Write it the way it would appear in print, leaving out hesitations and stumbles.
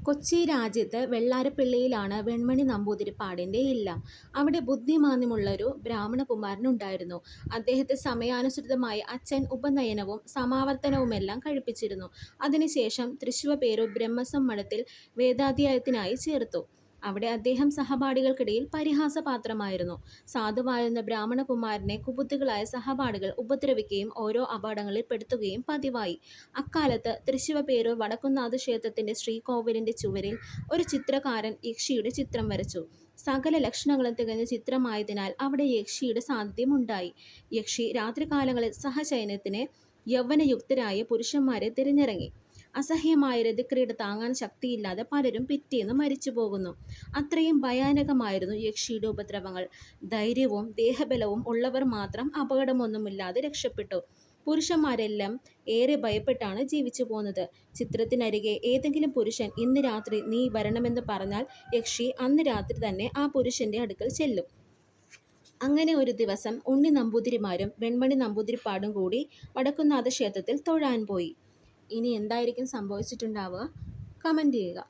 കൊച്ചി രാജ്യത്ത് വെള്ളാരപ്പള്ളിയിലാണ് വെൺമണി നമ്പൂതിരിപ്പാടിൻ്റെ ഇല്ലം. അവിടെ ബുദ്ധിമാന്ദ്യമുള്ളൊരു ബ്രാഹ്മണകുമാരനുണ്ടായിരുന്നു. അദ്ദേഹത്തെ സമയാനുസൃതമായി അച്ഛൻ ഉപനയനവും സമാവർത്തനവുമെല്ലാം കഴിപ്പിച്ചിരുന്നു. അതിനുശേഷം തൃശ്ശിവപേരൂർ ബ്രഹ്മസം മഠത്തിൽ വേദാധ്യയനത്തിനായി ചേർത്തു. അവിടെ അദ്ദേഹം സഹപാഠികൾക്കിടയിൽ പരിഹാസപാത്രമായിരുന്നു. സാധുവായിരുന്ന ബ്രാഹ്മണകുമാരനെ കുബുദ്ധികളായ സഹപാഠികൾ ഉപദ്രവിക്കുകയും ഓരോ അപകടങ്ങളിൽ പെടുത്തുകയും പതിവായി. അക്കാലത്ത് തൃശ്ശിവപേരൂർ വടക്കുംനാഥ ക്ഷേത്രത്തിന്റെ ശ്രീകോവിലിന്റെ ചുവരിൽ ഒരു ചിത്രകാരൻ യക്ഷിയുടെ ചിത്രം വരച്ചു. സകല ലക്ഷണങ്ങളും തികഞ്ഞ ചിത്രമായതിനാൽ അവിടെ യക്ഷിയുടെ സാന്നിധ്യമുണ്ടായി. യക്ഷി രാത്രികാലങ്ങളിൽ സഹശയനത്തിന് യൗവനയുക്തരായ പുരുഷന്മാരെ തിരഞ്ഞിറങ്ങി. അസഹ്യമായ രതിക്രീഡ താങ്ങാൻ ശക്തിയില്ലാതെ പലരും പിറ്റേന്ന് മരിച്ചുപോകുന്നു. അത്രയും ഭയാനകമായിരുന്നു യക്ഷിയുടെ ഉപദ്രവങ്ങൾ. ധൈര്യവും ദേഹബലവും ഉള്ളവർ മാത്രം അപകടമൊന്നുമില്ലാതെ രക്ഷപ്പെട്ടു. പുരുഷന്മാരെല്ലാം ഏറെ ഭയപ്പെട്ടാണ് ജീവിച്ചു പോന്നത്. ചിത്രത്തിനരികെ ഏതെങ്കിലും പുരുഷൻ ഇന്ന് രാത്രി നീ വരണമെന്ന് പറഞ്ഞാൽ യക്ഷി അന്ന് രാത്രി തന്നെ ആ പുരുഷന്റെ അടുക്കൽ ചെല്ലും. അങ്ങനെ ഒരു ദിവസം ഉണ്ണി നമ്പൂതിരിമാരും വെൺമണി നമ്പൂതിരിപ്പാടും കൂടി വടക്കുംനാഥ ക്ഷേത്രത്തിൽ തൊഴാൻ പോയി. ഇനി എന്തായിരിക്കും സംഭവിച്ചിട്ടുണ്ടാവുക? കമന്റ് ചെയ്യുക.